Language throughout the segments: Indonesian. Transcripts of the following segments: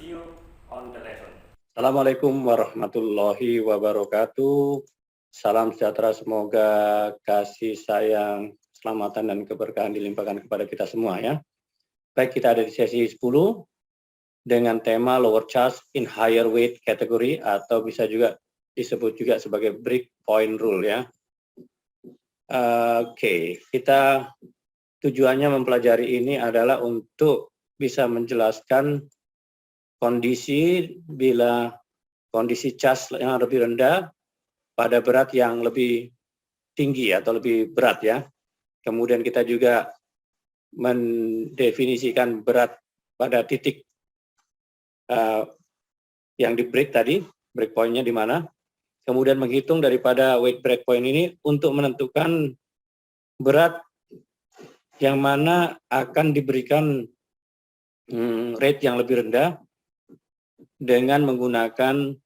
see you on the lesson. Assalamualaikum warahmatullahi wabarakatuh. Salam sejahtera, semoga kasih sayang, keselamatan dan keberkahan dilimpahkan kepada kita semua ya. Baik, kita ada di sesi 10 dengan tema lower charge in higher weight category atau bisa juga disebut juga sebagai breakpoint rule ya. Oke, kita tujuannya mempelajari ini adalah untuk bisa menjelaskan kondisi bila kondisi charge yang lebih rendah pada berat yang lebih tinggi atau lebih berat ya. Kemudian kita juga mendefinisikan berat pada titik yang di break tadi, breakpointnya di mana. Kemudian menghitung daripada weight breakpoint ini untuk menentukan berat yang mana akan diberikan rate yang lebih rendah dengan menggunakan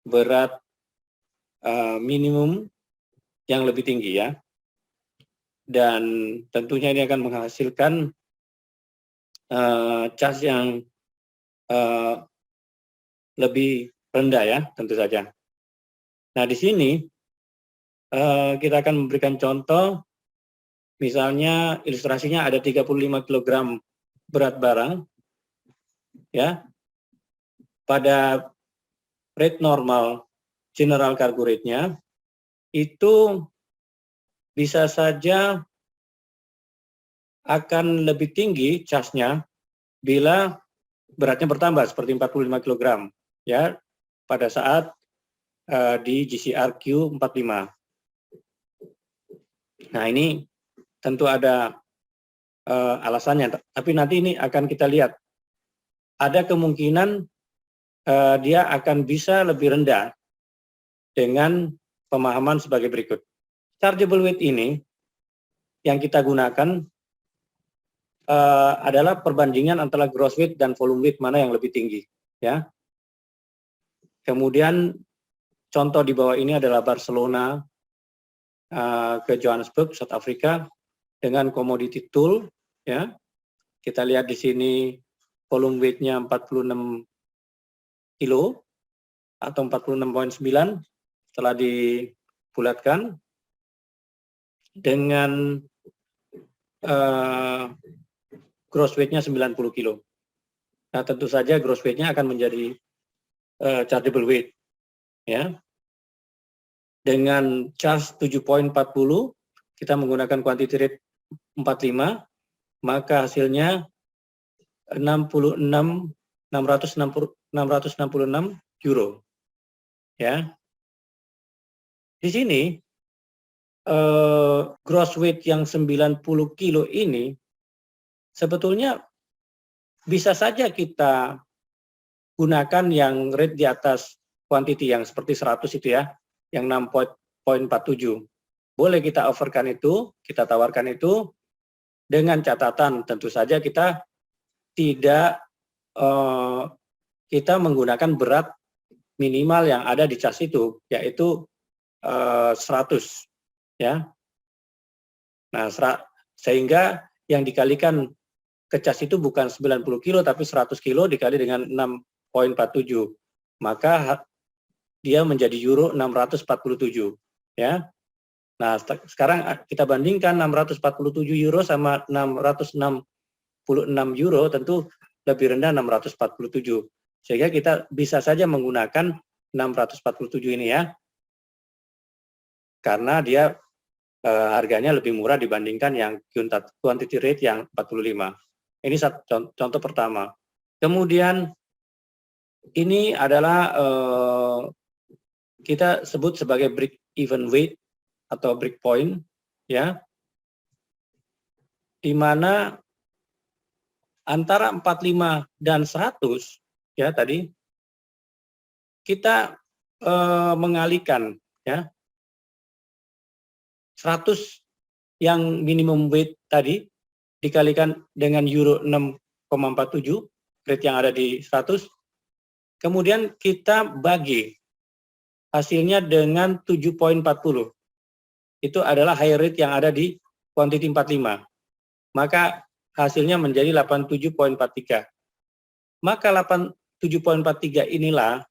berat minimum yang lebih tinggi ya. Dan tentunya ini akan menghasilkan charge yang lebih rendah ya, tentu saja. Nah, di sini kita akan memberikan contoh, misalnya ilustrasinya ada 35 kg berat barang ya. Pada rate normal general cargo rate-nya itu bisa saja akan lebih tinggi charge-nya bila beratnya bertambah seperti 45 kg ya pada saat di GCR Q45. Nah, ini tentu ada alasannya, tapi nanti ini akan kita lihat. Ada kemungkinan dia akan bisa lebih rendah dengan pemahaman sebagai berikut. Chargeable weight ini yang kita gunakan adalah perbandingan antara gross weight dan volume weight mana yang lebih tinggi ya. Kemudian contoh di bawah ini adalah Barcelona ke Johannesburg, South Africa dengan commodity tool ya. Kita lihat di sini volume weight-nya 46 kilo atau 46,9 setelah dibulatkan dengan gross weight-nya 90 kilo. Nah, tentu saja gross weight-nya akan menjadi chargeable weight ya. Dengan charge 7.40 kita menggunakan quantity rate 45, maka hasilnya 666 euro ya. Di sini gross weight yang 90 kilo ini sebetulnya bisa saja kita gunakan yang rate di atas quantity yang seperti 100 itu ya, yang 6.47. Boleh kita offerkan itu, kita tawarkan itu dengan catatan tentu saja kita tidak kita menggunakan berat minimal yang ada di charge itu, yaitu 100 ya. Nah, sehingga yang dikalikan ke charge itu bukan 90 kilo tapi 100 kilo dikali dengan 6.47. Maka dia menjadi euro 647 ya. Nah, sekarang kita bandingkan 647 euro sama 666 euro, tentu lebih rendah 647. Sehingga kita bisa saja menggunakan 647 ini ya. Karena dia harganya lebih murah dibandingkan yang quantity rate yang 45. Ini contoh pertama. Kemudian ini adalah kita sebut sebagai break even weight atau breakpoint ya. Di mana antara 45 dan 100 ya tadi kita mengalihkan ya 100 yang minimum weight tadi dikalikan dengan euro 6,47 rate yang ada di 100, kemudian kita bagi hasilnya dengan 7.40. Itu adalah high rate yang ada di quantity 45. Maka hasilnya menjadi 87.43. Maka 7,43 inilah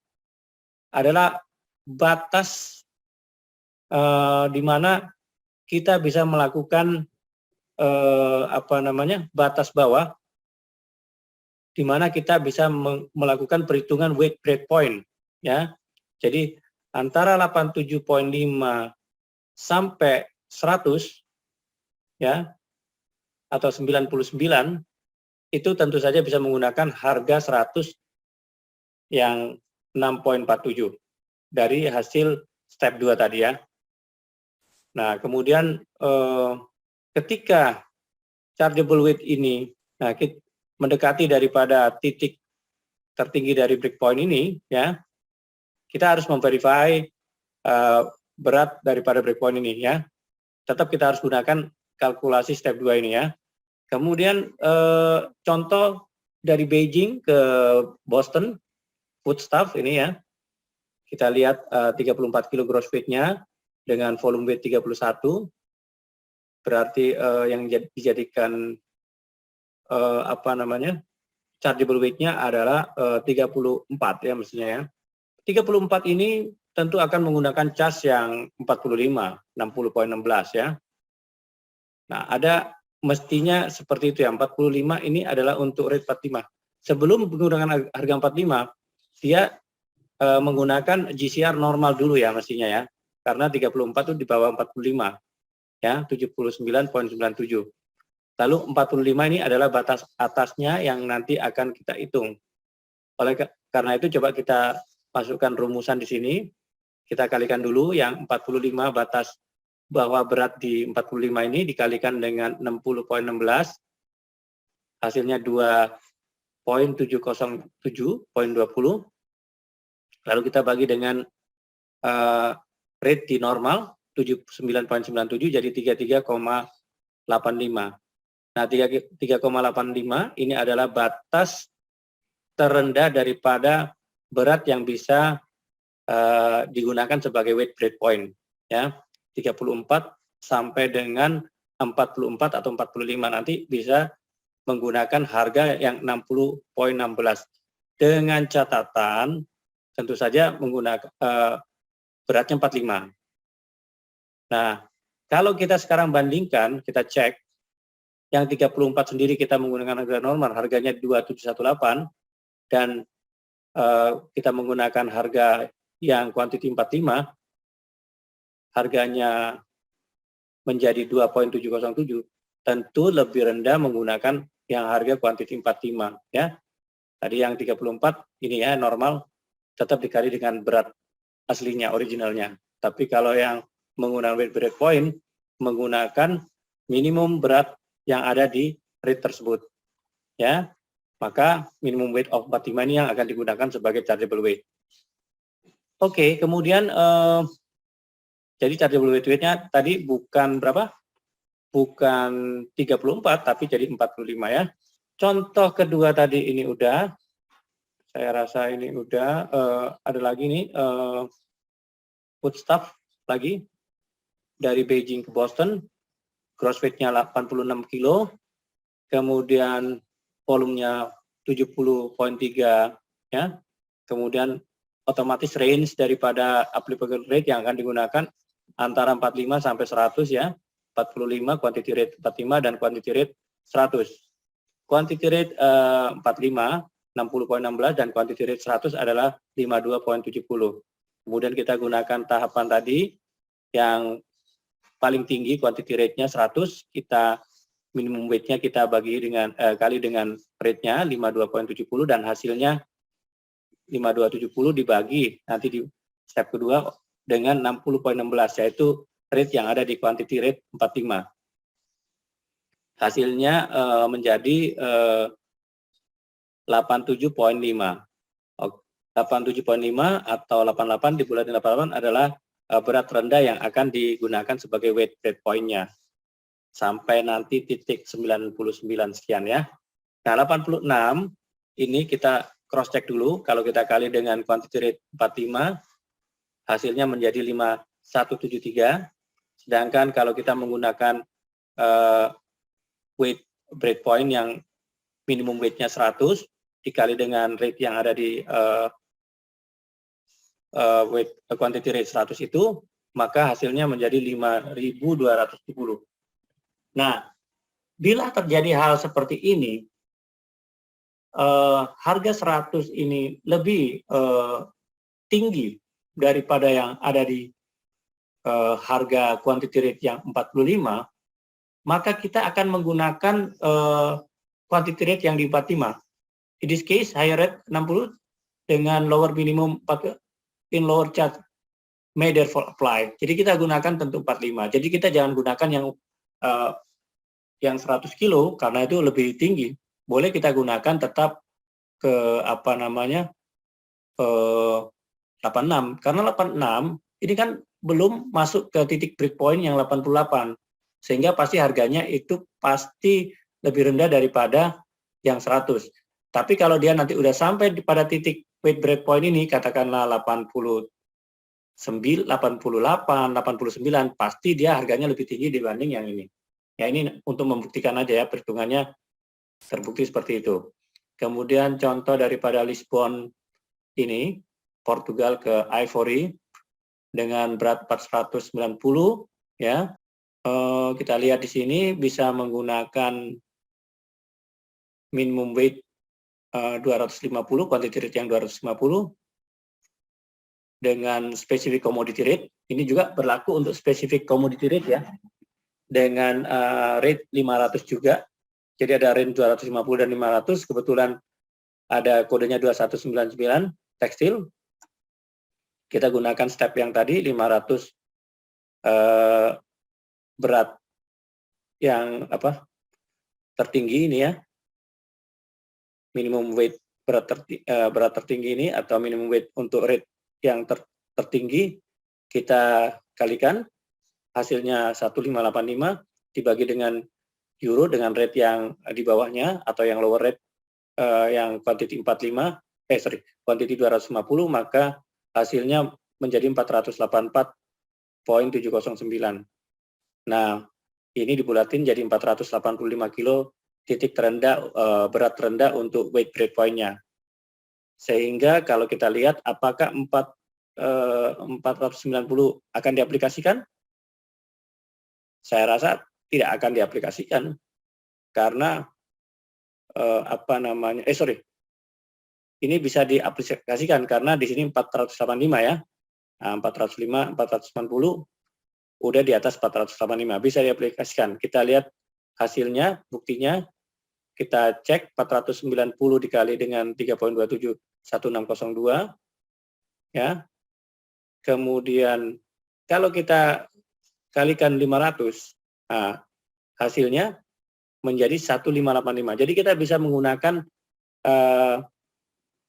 adalah batas di mana kita bisa melakukan batas bawah, di mana kita bisa melakukan perhitungan weight breakpoint, ya. Jadi antara 87,5 sampai 100, ya, atau 99, itu tentu saja bisa menggunakan harga 100 yang 6,47 dari hasil step 2 tadi, ya. Nah, kemudian ketika chargeable weight ini mendekati daripada titik tertinggi dari breakpoint ini, ya, kita harus memverify berat daripada breakpoint ini, ya. Tetap kita harus gunakan kalkulasi step 2 ini, ya. Kemudian contoh dari Beijing ke Boston Foodstuff ini, ya. Kita lihat 34 kilo gross weight-nya dengan volume weight 31, berarti yang dijadikan chargeable weight-nya adalah 34, ya, mestinya, ya. 34 ini tentu akan menggunakan charge yang 45, 60,16, ya. Nah, ada mestinya seperti itu, ya. 45 ini adalah untuk rate 45. Sebelum menggunakan harga 45, dia menggunakan GCR normal dulu, ya, mestinya, ya. Karena 34 itu di bawah 45, ya, 79,97. Lalu 45 ini adalah batas atasnya yang nanti akan kita hitung. Karena itu coba kita masukkan rumusan di sini. Kita kalikan dulu yang 45 batas bawah berat di 45 ini dikalikan dengan 60,16, hasilnya 2,707,20. Lalu kita bagi dengan rate di normal 79,97, jadi 33,85. Nah, 3,85 ini adalah batas terendah daripada berat yang bisa digunakan sebagai weight breakpoint, ya. 34 sampai dengan 44 atau 45 nanti bisa menggunakan harga yang 60,16, dengan catatan tentu saja menggunakan beratnya 45. Nah, kalau kita sekarang bandingkan, kita cek, yang 34 sendiri kita menggunakan harga normal, harganya 2,718, dan kita menggunakan harga yang quantity 45, harganya menjadi 2,707, tentu lebih rendah menggunakan yang harga quantity 45, ya. Tadi yang 34 ini, ya, normal, tetap dikali dengan berat aslinya, originalnya. Tapi kalau yang menggunakan weight breakpoint, menggunakan minimum berat yang ada di rate tersebut, ya. Maka minimum weight of 45 ini yang akan digunakan sebagai chargeable weight. Oke, kemudian jadi chargeable weight-nya tadi bukan berapa? Bukan 34, tapi jadi 45, ya. Contoh kedua tadi ini udah, saya rasa ini udah, ada lagi nih, Foodstuff lagi, dari Beijing ke Boston, gross weight-nya 86 kilo, kemudian volumenya 70,3, ya. Kemudian otomatis range daripada applicable rate yang akan digunakan antara 45 sampai 100, ya. 45 quantity rate 45 dan quantity rate 100. Quantity rate 45 60,16 dan quantity rate 100 adalah 52,70. Kemudian kita gunakan tahapan tadi yang paling tinggi quantity rate-nya 100, kita minimum weight-nya kita bagi dengan kali dengan rate-nya 52,70 dan hasilnya 52,70 dibagi nanti di step kedua dengan 60,16, yaitu rate yang ada di quantity rate 45. Hasilnya menjadi 87,5. 87,5 atau 88 dibulatin 88 adalah berat rendah yang akan digunakan sebagai weight breakpoint-nya sampai nanti titik 99 sekian, ya. Nah, 86 ini kita cross check dulu. Kalau kita kali dengan quantity rate 45, hasilnya menjadi 5173. Sedangkan kalau kita menggunakan weight breakpoint yang minimum weight-nya 100, dikali dengan rate yang ada di weight quantity rate 100 itu, maka hasilnya menjadi 5.270. Nah, bila terjadi hal seperti ini, harga 100 ini lebih tinggi daripada yang ada di harga quantity rate yang 45, maka kita akan menggunakan quantity rate yang di 45. In this case, higher rate 60 dengan lower minimum 40 in lower chart may therefore apply. Jadi kita gunakan tentu 45. Jadi kita jangan gunakan yang 100 kilo karena itu lebih tinggi. Boleh kita gunakan tetap ke 86 karena 86 ini kan belum masuk ke titik breakpoint yang 88, sehingga pasti harganya itu pasti lebih rendah daripada yang 100. Tapi kalau dia nanti udah sampai pada titik weight breakpoint ini, katakanlah 88, 89, pasti dia harganya lebih tinggi dibanding yang ini. Ya, ini untuk membuktikan aja ya, perhitungannya terbukti seperti itu. Kemudian contoh daripada Lisbon ini, Portugal ke Ivory dengan berat 490 ya. Kita lihat di sini bisa menggunakan minimum weight 250, quantity rate yang 250 dengan specific commodity rate. Ini juga berlaku untuk specific commodity rate ya. Dengan rate 500 juga. Jadi ada range 250 dan 500, kebetulan ada kodenya 2199 tekstil. Kita gunakan step yang tadi 500 berat yang tertinggi ini ya, minimum weight berat tertinggi ini atau minimum weight untuk rate yang tertinggi kita kalikan hasilnya 1585 dibagi dengan euro dengan rate yang di bawahnya atau yang lower rate yang quantity quantity 250, maka hasilnya menjadi 484.709. Nah, ini dibulatin jadi 485 kilo titik terendah, berat terendah untuk weight breakpoint-nya. Sehingga kalau kita lihat apakah 490 akan diaplikasikan? Saya rasa tidak akan diaplikasikan karena ini bisa diaplikasikan karena di sini 485 ya. Nah, 405, 490 udah di atas 485 bisa diaplikasikan. Kita lihat hasilnya, buktinya. Kita cek 490 dikali dengan 3.27 1602 ya. Kemudian kalau kita kalikan 500, nah, hasilnya menjadi 1585. Jadi kita bisa menggunakan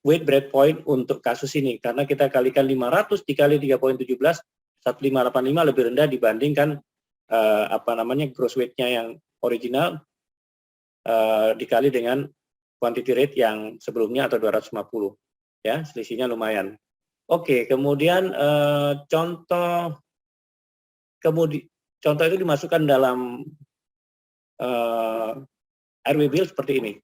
weight breakpoint untuk kasus ini karena kita kalikan 500 dikali 3.17 1585 lebih rendah dibandingkan gross weight-nya yang original dikali dengan quantity rate yang sebelumnya atau 250 ya, selisihnya lumayan. Oke, kemudian contoh itu dimasukkan dalam RW Bill seperti ini.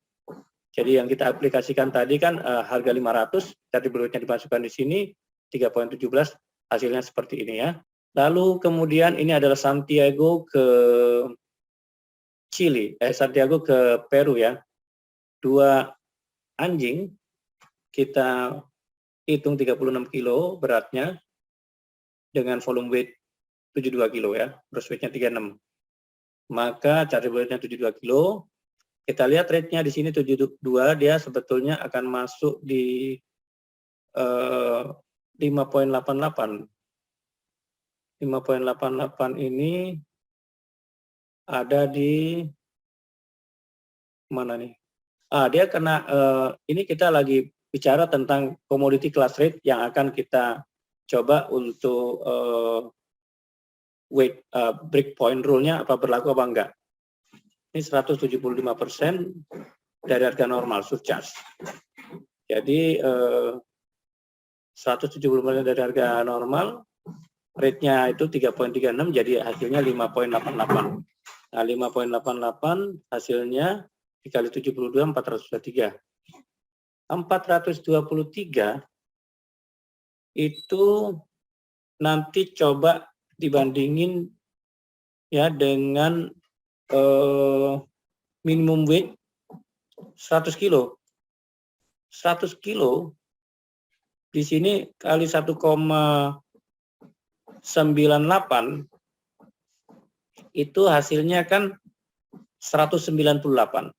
Jadi yang kita aplikasikan tadi kan harga 500, tadi berikutnya dimasukkan di sini 3.17, hasilnya seperti ini ya. Lalu kemudian ini adalah Santiago ke Chili, Santiago ke Peru ya. 2 anjing kita hitung 36 kilo beratnya dengan volume weight 72 kilo ya, gross weight-nya 36. Maka cari weight-nya 72 kilo. Kita lihat rate-nya di sini 72, dia sebetulnya akan masuk di 5.88. 5.88 ini ada di mana nih? Dia kena ini kita lagi bicara tentang commodity class rate yang akan kita coba untuk weight breakpoint rule-nya apa berlaku apa enggak. Ini 175% dari harga normal surcharge. Jadi 170% dari harga normal, rate-nya itu 3.36, jadi hasilnya 5.88. Nah, 5.88 hasilnya dikali 72, 403. 423 itu nanti coba dibandingin ya dengan minimum weight 100 kilo. 100 kilo di sini kali 1,98 itu hasilnya kan 198.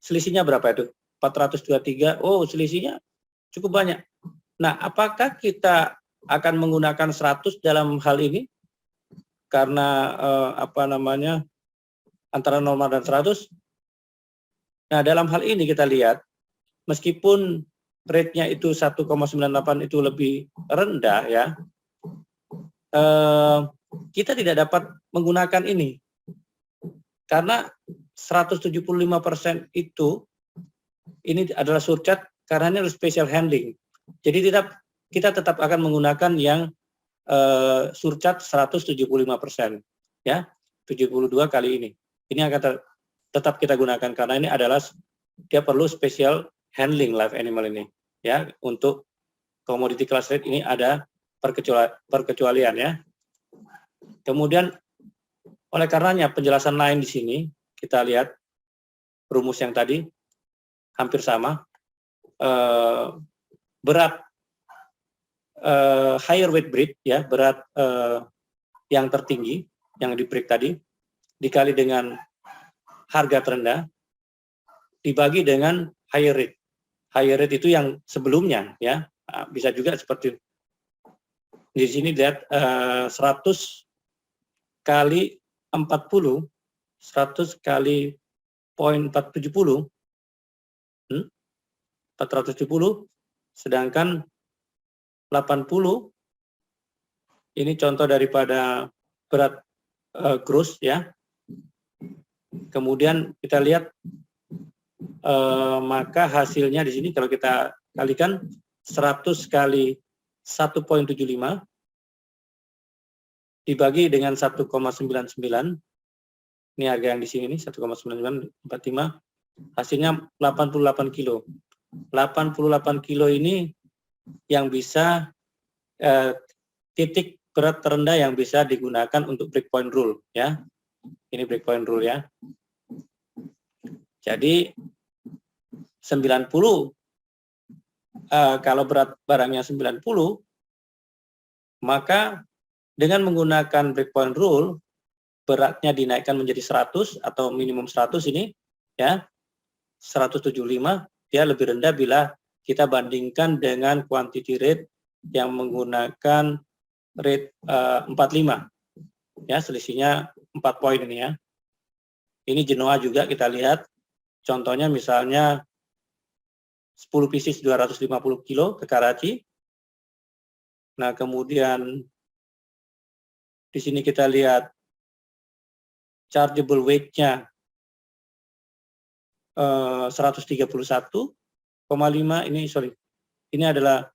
Selisihnya berapa itu? 423. Oh, selisihnya cukup banyak. Nah, apakah kita akan menggunakan 100 dalam hal ini? Karena antara normal dan 100. Nah, dalam hal ini kita lihat meskipun rate-nya itu 1,98 itu lebih rendah ya, kita tidak dapat menggunakan ini karena 175% itu ini adalah surcharge karena ini special handling. Jadi kita tetap akan menggunakan yang surcharge 175% ya, 72 kali ini. Ini akan tetap kita gunakan karena ini adalah dia perlu special handling live animal ini ya. Untuk commodity class rate ini ada perkecualian ya. Kemudian oleh karenanya penjelasan lain di sini kita lihat rumus yang tadi hampir sama. Berat higher weight breed ya, berat yang tertinggi yang di break tadi dikali dengan harga terendah dibagi dengan higher rate. Higher rate itu yang sebelumnya ya. Nah, bisa juga seperti di sini lihat 100 kali 40, 100 kali 0,470, 470, sedangkan 80 ini contoh daripada berat gross ya. Kemudian kita lihat maka hasilnya di sini kalau kita kalikan 100 kali 1,75 dibagi dengan 1,99, ini harga yang di sini nih 1,9945, hasilnya 88 kilo. 88 kilo ini yang bisa titik berat terendah yang bisa digunakan untuk breakpoint rule ya. Ini breakpoint rule ya. Jadi 90 kalau berat barangnya 90, maka dengan menggunakan breakpoint rule beratnya dinaikkan menjadi 100 atau minimum 100 ini ya, 175, dia lebih rendah bila kita bandingkan dengan quantity rate yang menggunakan rate 45 ya, selisihnya 4 poin ini ya. Ini Genoa juga kita lihat contohnya, misalnya 10 pieces 250 kilo ke Karachi. Nah, kemudian di sini kita lihat chargeable weight-nya 131,5, ini adalah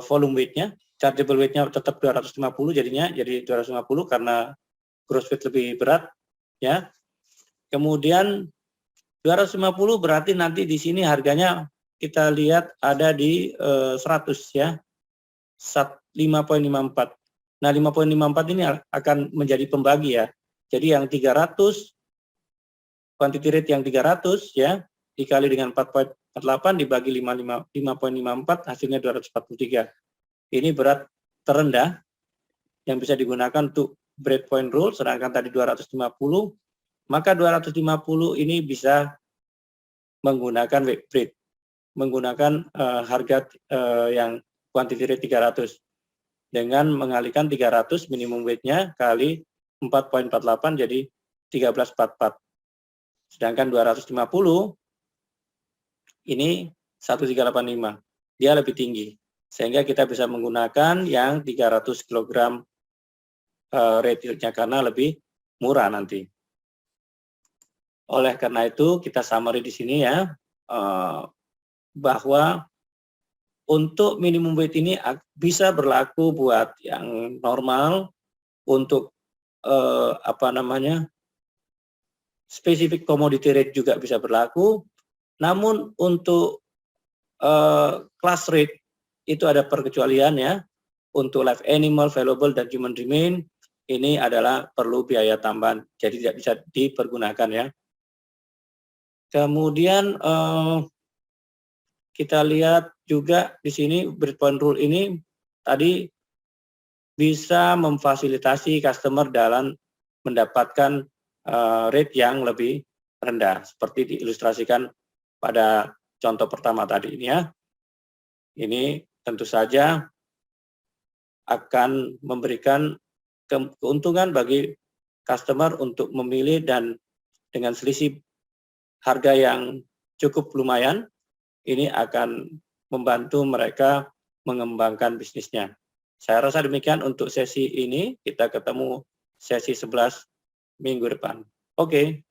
volume weight-nya. Chargeable weight-nya tetap 250 jadinya, jadi 250 karena gross weight lebih berat ya. Kemudian 250 berarti nanti di sini harganya kita lihat ada di 100 ya, 5,54. Nah, 5,54 ini akan menjadi pembagi ya. Jadi yang 300, quantity rate yang 300 ya, dikali dengan 4,48 dibagi 5,54 hasilnya 243. Ini berat terendah yang bisa digunakan untuk breakpoint rule, sedangkan tadi 250, maka 250 ini bisa menggunakan weight break, menggunakan harga yang quantity rate 300 dengan mengalihkan 300 minimum weight-nya kali 4,48 jadi 13,44. Sedangkan 250 ini 1385, dia lebih tinggi, sehingga kita bisa menggunakan yang 300 kg rate-nya karena lebih murah nanti. Oleh karena itu kita summary di sini ya, bahwa untuk minimum weight ini bisa berlaku buat yang normal, untuk spesifik commodity rate juga bisa berlaku. Namun untuk class rate itu ada perkecualian ya. Untuk live animal, valuable, dan human remain ini adalah perlu biaya tambahan, jadi tidak bisa dipergunakan ya. Kemudian kita lihat juga di sini breakpoint rule ini tadi bisa memfasilitasi customer dalam mendapatkan rate yang lebih rendah, seperti diilustrasikan pada contoh pertama tadi ini ya. Ini tentu saja akan memberikan keuntungan bagi customer untuk memilih, dan dengan selisih harga yang cukup lumayan, ini akan membantu mereka mengembangkan bisnisnya. Saya rasa demikian untuk sesi ini, kita ketemu sesi 11 minggu depan. Oke.